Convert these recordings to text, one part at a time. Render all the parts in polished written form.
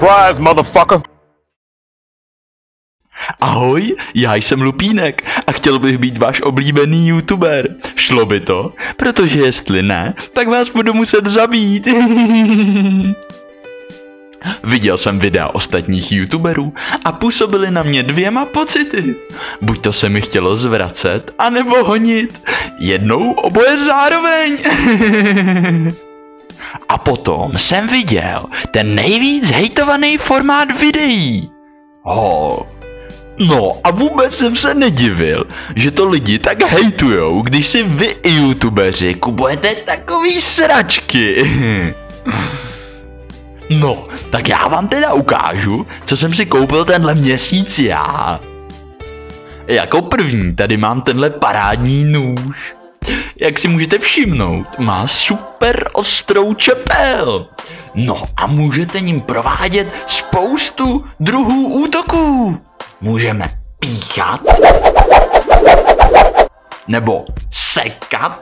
Surprise, motherfucker! Ahoj, já jsem Lupínek a chtěl bych být váš oblíbený youtuber. Šlo by to? Protože jestli ne, tak vás budu muset zabít. Viděl jsem videa ostatních youtuberů a působili na mě dvěma pocity. Buď to se mi chtělo zvracet, anebo honit. Jednou oboje zároveň. A potom jsem viděl ten nejvíc hejtovaný formát videí. No a vůbec jsem se nedivil, že to lidi tak hejtujou, když si vy youtubeři kupujete takový sračky. No, tak já vám teda ukážu, co jsem si koupil tenhle měsíc já. Jako první tady mám tenhle parádní nůž. Jak si můžete všimnout, má super ostrou čepel. No a můžete ním provádět spoustu druhů útoků. Můžeme píchat, nebo sekat.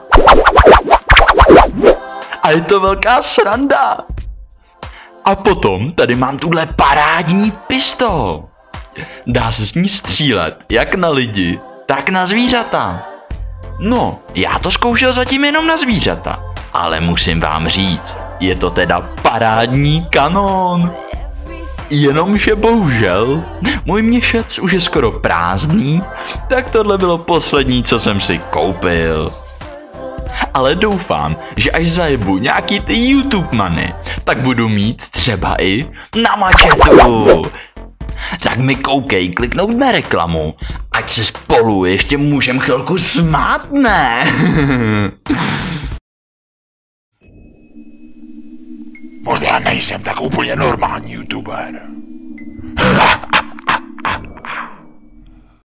A je to velká sranda. A potom tady mám tuhle parádní pistol. Dá se s ní střílet jak na lidi, tak na zvířata. No, já to zkoušel zatím jenom na zvířata, ale musím vám říct, je to teda parádní kanón. Jenomže bohužel, můj měšec už je skoro prázdný, tak tohle bylo poslední, co jsem si koupil. Ale doufám, že až zajebu nějaký ty YouTube money, tak budu mít třeba i na mačetu. Tak mi koukej kliknout na reklamu, ať se spolu ještě můžem chvilku smát, ne? Možná nejsem tak úplně normální youtuber.